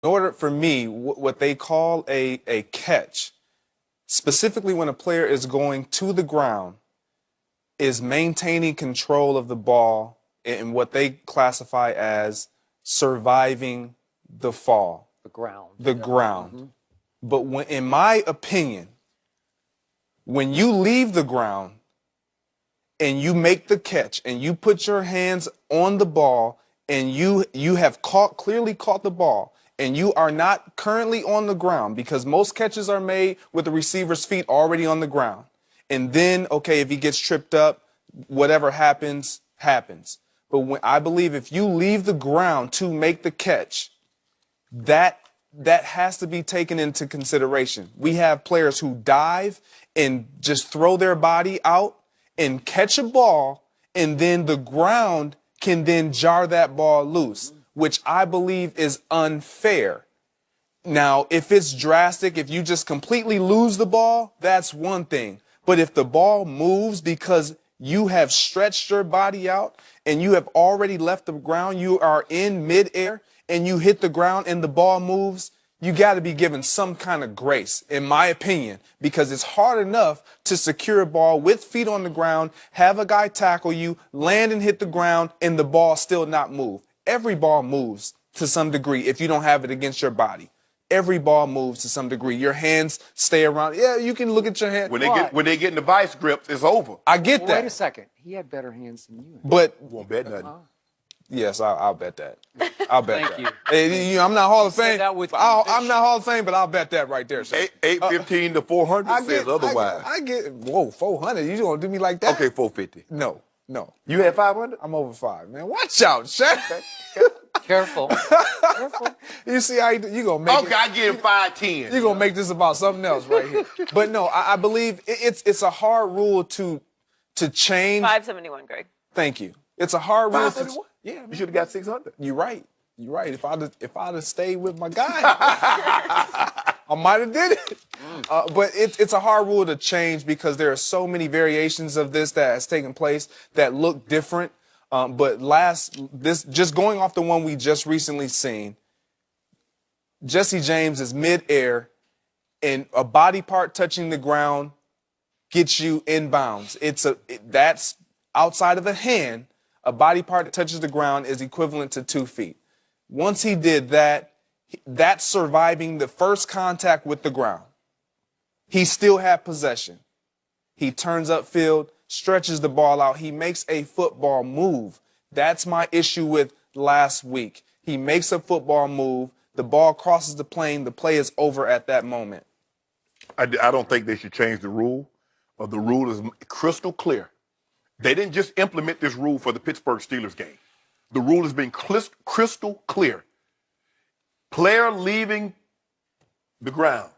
In order for me, what they call a catch, specifically when a player is going to the ground, is maintaining control of the ball in what they classify as surviving the fall. The ground. The ground. Mm-hmm. But in my opinion, when you leave the ground and you make the catch and you put your hands on the ball and you have clearly caught the ball and you are not currently on the ground, because most catches are made with the receiver's feet already on the ground. And then, okay, if he gets tripped up, whatever happens, happens. But I believe if you leave the ground to make the catch, that has to be taken into consideration. We have players who dive and just throw their body out and catch a ball, and then the ground can then jar that ball loose, which I believe is unfair. Now, if it's drastic, if you just completely lose the ball, that's one thing. But if the ball moves because you have stretched your body out and you have already left the ground, you are in midair and you hit the ground and the ball moves, you got to be given some kind of grace, in my opinion, because it's hard enough to secure a ball with feet on the ground, have a guy tackle you, land and hit the ground, and the ball still not move. Every ball moves to some degree if you don't have it against your body. Every ball moves to some degree. Your hands stay around. Yeah, you can look at your hand. When they get in the vice grips, it's over. I get that. Wait a second. He had better hands than you. But you won't bet nothing. Yes, I'll bet that. I'll bet Thank that. you. Hey, I'm not Hall of Fame. I'm not Hall of Fame, but I'll bet that right there. 815 to 400 says otherwise. I get, whoa, 400. You gonna do me like that? Okay, 450. No. You had 500? I'm over 5, man. Watch out, Shaq. Careful. Careful. You see how you gonna make Okay, I give him 510. You're gonna make this about something else right here. But no, I believe it's a hard rule to change. 571, Greg. Thank you. It's a hard rule. 571? Yeah, you should have got 600. You're right. If I'd have stayed with my guy, I might have did it. But it's a hard rule to change because there are so many variations of this that has taken place that look different. But just going off the one we just recently seen, Jesse James is midair and a body part touching the ground gets you inbounds. That's outside of the hand. A body part that touches the ground is equivalent to 2 feet. Once he did that, that's surviving the first contact with the ground. He still had possession. He turns upfield, stretches the ball out. He makes a football move. That's my issue with last week. He makes a football move. The ball crosses the plane. The play is over at that moment. I don't think they should change the rule. The rule is crystal clear. They didn't just implement this rule for the Pittsburgh Steelers game. The rule has been crystal clear. Player leaving the ground,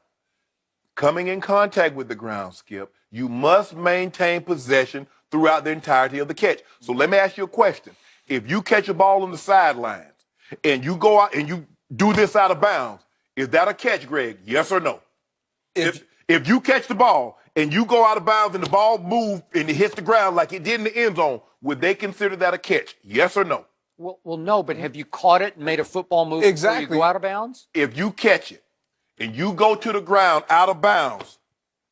coming in contact with the ground, Skip, you must maintain possession throughout the entirety of the catch. So let me ask you a question. If you catch a ball on the sidelines and you go out and you do this out of bounds, is that a catch, Greg? Yes or no? If you catch the ball and you go out of bounds and the ball moves and it hits the ground like it did in the end zone, would they consider that a catch? Yes or no? Well, no, but have you caught it and made a football move Exactly. before you go out of bounds? If you catch it and you go to the ground out of bounds,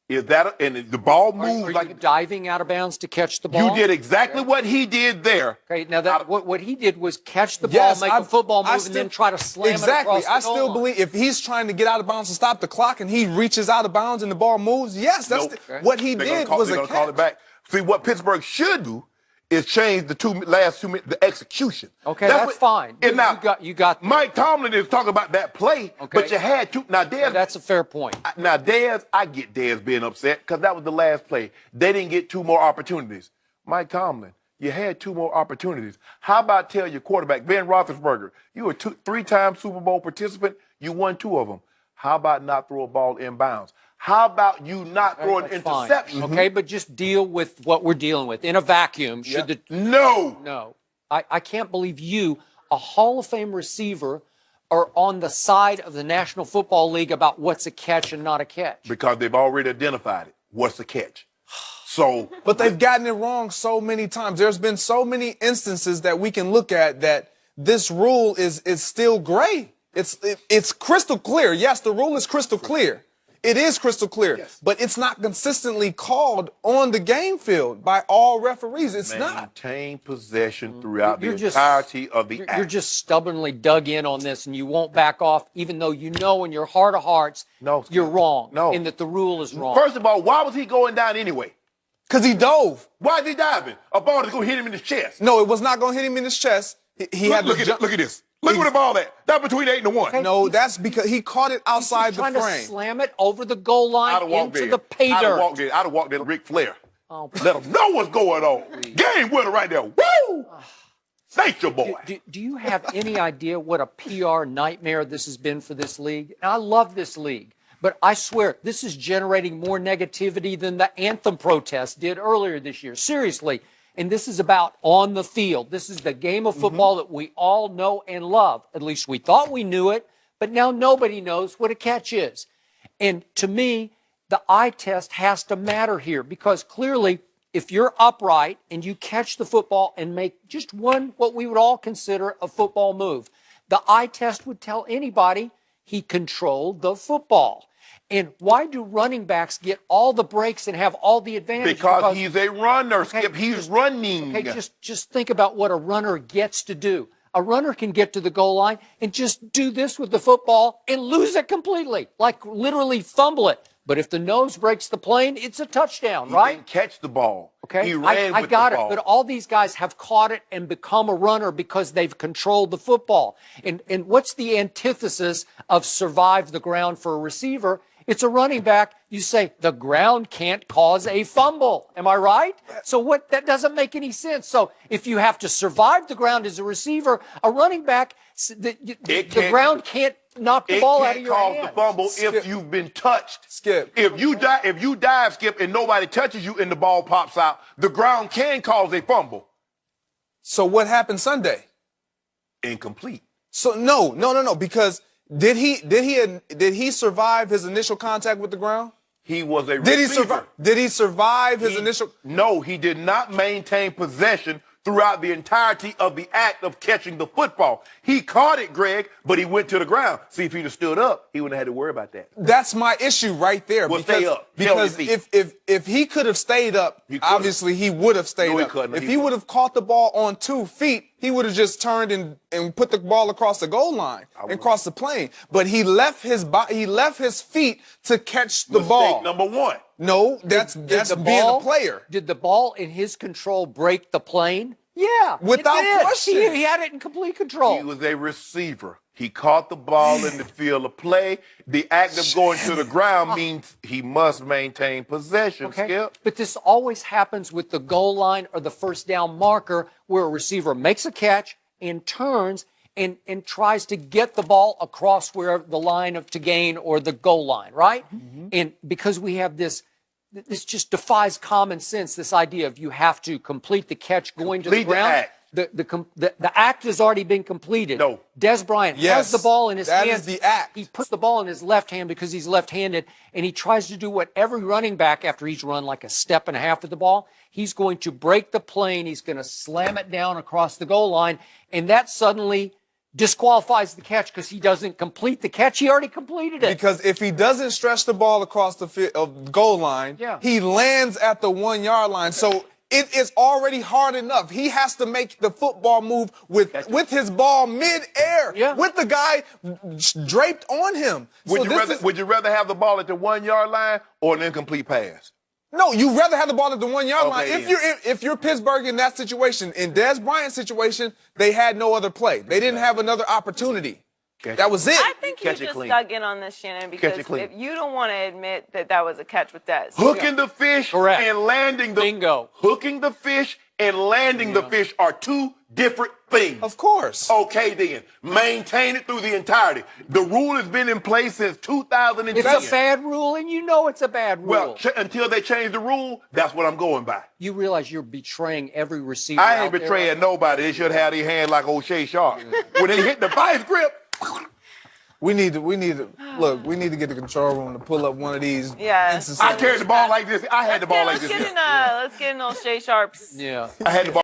is that and the ball moves Are you diving out of bounds to catch the ball? You did exactly what he did there. Okay, now what he did was catch the ball, make a football move, and then try to slam it across the goal I still believe if he's trying to get out of bounds to stop the clock and he reaches out of bounds and the ball moves, yes, that's what he did was a catch. Call it back. See, what Pittsburgh should do is change the last 2 minutes, the execution. Okay, that's fine. And now, you got Mike Tomlin is talking about that play, but you had to. Now, Dez, that's a fair point. Now, Dez, I get Dez being upset because that was the last play. They didn't get 2 more opportunities. Mike Tomlin, you had 2 more opportunities. How about tell your quarterback, Ben Roethlisberger, you were 3-time Super Bowl participant, you won 2 of them. How about not throw a ball inbounds? How about you not throw an interception? Okay, but just deal with what we're dealing with. In a vacuum, No. I can't believe you, a Hall of Fame receiver, are on the side of the National Football League about what's a catch and not a catch. Because they've already identified it. What's the catch? So, but they've gotten it wrong so many times. There's been so many instances that we can look at that this rule is still gray. It's crystal clear. Yes, the rule is crystal clear. It is crystal clear, but it's not consistently called on the game field by all referees. It's not. Maintain possession throughout the entirety of the act. You're just stubbornly dug in on this, and you won't back off, even though you know in your heart of hearts you're wrong, and that the rule is wrong. First of all, why was he going down anyway? Because he dove. Why is he diving? A ball is going to hit him in his chest. No, it was not going to hit him in his chest. He had to look at this. Look where the ball at. That's between 8 and 1. Okay. No, that's because he caught it outside the frame. Trying to slam it over the goal line into the pay dirt. I'd have walked there, Ric Flair. Let him know what's going on. Game winner right there. Woo! Thank you, boy. Do you have any idea what a PR nightmare this has been for this league? And I love this league, but I swear this is generating more negativity than the anthem protest did earlier this year. Seriously. And this is about on the field. This is the game of football that we all know and love. At least we thought we knew it, but now nobody knows what a catch is. And to me, the eye test has to matter here because clearly if you're upright and you catch the football and make just one, what we would all consider a football move, the eye test would tell anybody he controlled the football. And why do running backs get all the breaks and have all the advantage? Because he's a runner, Skip. He's running. Okay, just think about what a runner gets to do. A runner can get to the goal line and just do this with the football and lose it completely, like literally fumble it. But if the nose breaks the plane, it's a touchdown, right? He didn't catch the ball. Okay, he ran I with got the it. ball. But all these guys have caught it and become a runner because they've controlled the football. And what's the antithesis of survive the ground for a receiver? It's a running back. You say the ground can't cause a fumble. Am I right? So that doesn't make any sense. So if you have to survive the ground as a receiver, a running back, the ground can't knock the ball out of your hands. It can't cause the fumble if you've been touched. Skip. If you dive, Skip, and nobody touches you and the ball pops out, the ground can cause a fumble. So what happened Sunday? Incomplete. So no, because did he survive his initial contact with the ground? He was a receiver. Did he survive his initial? No, he did not maintain possession throughout the entirety of the act of catching the football. He caught it, Greg, but he went to the ground. See, if he'd have stood up, he wouldn't have had to worry about that. That's my issue right there. Well, stay up. Because if he could have stayed up, obviously he would have stayed up. If he would have caught the ball on 2 feet, he would have just turned and put the ball across the goal line and crossed the plane. But he left his feet to catch the ball. Mistake number one. No, that's being a player. Did the ball in his control break the plane? Yeah. Without question. He had it in complete control. He was a receiver. He caught the ball in the field of play. The act of going to the ground means he must maintain possession, Skip. But this always happens with the goal line or the first down marker where a receiver makes a catch and turns and tries to get the ball across where the line of to gain or the goal line, right? Mm-hmm. And because we have this just defies common sense, this idea of you have to complete the catch going to the ground. The act has already been completed. No. Des Bryant has the ball in his hand. That is the act. He puts the ball in his left hand because he's left-handed, and he tries to do what every running back, after he's run like a step and a half with the ball, he's going to break the plane, he's going to slam it down across the goal line, and that suddenly disqualifies the catch because he doesn't complete the catch. He already completed it. Because if he doesn't stretch the ball across the goal line, he lands at the 1 yard line. So it is already hard enough. He has to make the football move with his ball mid-air, with the guy draped on him. Would you rather have the ball at the 1 yard line or an incomplete pass? No, you'd rather have the ball at the 1 yard line. If you're Pittsburgh in that situation, in Des Bryant's situation, they had no other play. They didn't have another opportunity. That was it. I think you just dug in on this, Shannon, because if you don't want to admit that was a catch with Des. Hooking the fish and landing the bingo. Hooking the fish and landing the fish are two different things. Of course. Okay, then. Maintain it through the entirety. The rule has been in place since 2010. It's a bad rule, and you know it's a bad rule. Well, until they change the rule, that's what I'm going by. You realize you're betraying every receiver. I ain't betraying nobody. They should have their hand like O'Shea Sharp. When they hit the vice grip. We need to get the control room to pull up one of these. Yeah. I carried the ball like this. I had the ball like this. Let's get in O'Shea Sharp's. Yeah. I had the ball.